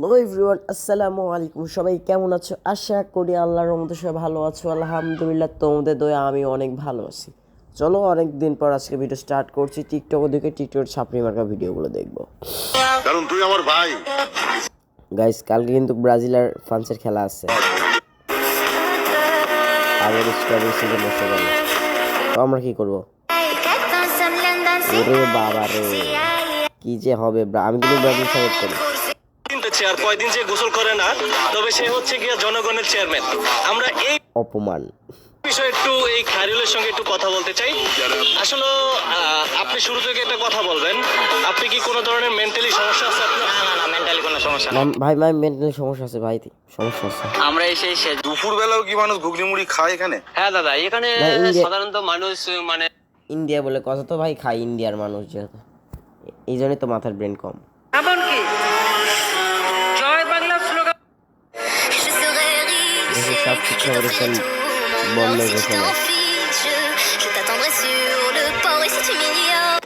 Hello everyone, আসসালামু আলাইকুম। সবাই কেমন আছো? আশা করি আল্লাহর রহমতে সবাই ভালো আছো। আলহামদুলিল্লাহ, তোমাদের দয়া আমি অনেক ভালো আছি। চলো, অনেক দিন পর আজকে ভিডিও স্টার্ট করছি। টিকটকে দেখে টিকটকের ছাপড়ি মার্কা ভিডিওগুলো দেখবো, কারণ তুই আমার ভাই। গাইস, কালকে কিন্তু ব্রাজিল আর ফ্রান্সের খেলা আছে। আগের স্ট্রবেরি সিজন এসে গেল, তো আমরা কি করবো? ওরে বাবা রে, কি যে হবে! আমি কিন্তু ব্রাজিল সাপোর্ট করি। আর কয়দিন যে গোসল করে না, তবে সে হচ্ছে গিয়া জনগণের চেয়ারম্যান। আমরা এই অপমান বিষয়ে একটু এই খায়রুলের সঙ্গে একটু কথা বলতে চাই। আসলে আপনি শুরু থেকে একটা কথা বলবেন, আপনি কি কোনো ধরনের মেন্টালি সমস্যা আছে আপনার? না মেন্টালি কোনো সমস্যা না ভাই, মেন্টালি সমস্যা আছে ভাই, সমস্যা আছে। আমরা এসে দুপুর বেলাও কি মানুষ ঘুগনি মুড়ি খায় এখানে? হ্যাঁ দাদা, এখানে না, সাধারণত মানুষ মানে ইন্ডিয়া বলে কথা তো ভাই, খাই ইন্ডিয়ার মানুষ যেহেতু, এই জন্যই তো মাথার ব্রেন কম। এমনকি জয় বাংলা স্লোগান সব শিক্ষা প্রতিষ্ঠান বন্ধ ঘোষণা। Je t'attendrai sur le port et si tu m'ignores,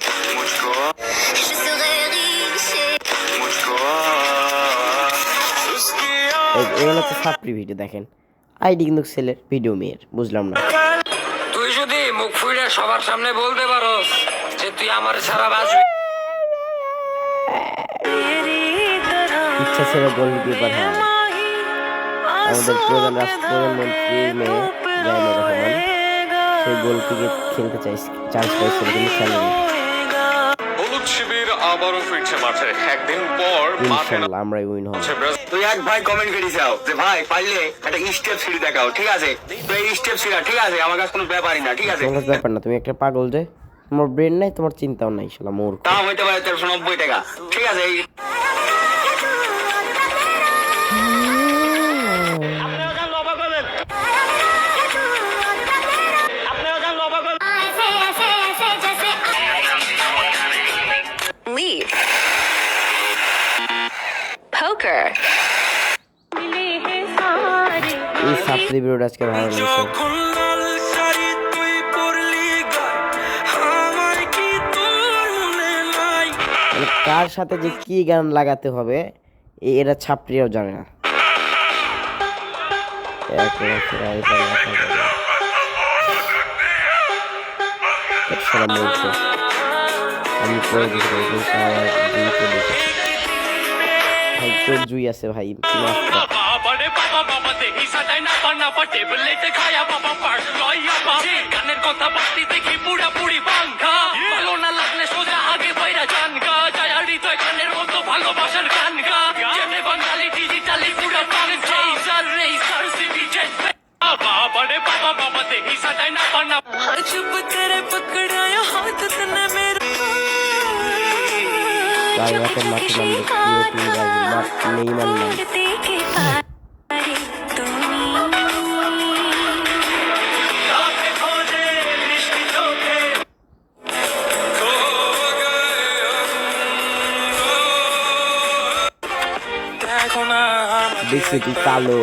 je serai riche et এগুলো তো ছাপড়ি ভিডিও দেখেন, আইডি কিন্তু ছেলের, ভিডিও মেয়ের, বুঝলাম না। তুই যদি মুখ ফুইড়ে সবার সামনে বলতে পারোস যে তুই আমার ছাড়া বাঁচবি, ইচ্ছা ছিল গোলকিপার হয় আমাদের প্রধানমন্ত্রীর মেয়ে জাইমা রহমান, সেই গোলকিকে খেলতে চান্স পাইছিল কিন্তু খেলেনি। হলুদ শিবির আবারও ফিরছে মাঠে একদিন পর। ইনশাআল্লাহ আমরাই উইন হব। তুই এক ভাই কমেন্ট করে যাও যে ভাই পারলে একটা স্টেপ সিঁড়ি দেখাও, ঠিক আছে? তো এই স্টেপ সিঁড়া, ঠিক আছে, আমার কাছে কোনো ব্যাপারই না, ঠিক আছে? তোমার কাছে ব্যাপার না, তুমি একটা পাগল যে, তোমার ব্রেন নাই, তোমার চিন্তাও নাই, শালা মূর্খ। দাম হইতে পারে 1390 টাকা, ঠিক আছে? leave. Poker. এই ছাপড়ি ভিডিওটা আজকে ভালো লাগছে। কার সাথে যে কি গান লাগাতে হবে এরা ছাপড়িও জানে না। আমি পরে ভাই, চোখ জুই আছে ভাই, কালরাতের মাঠে নামবে নেইমার নাই। দেখছি তুই কালো।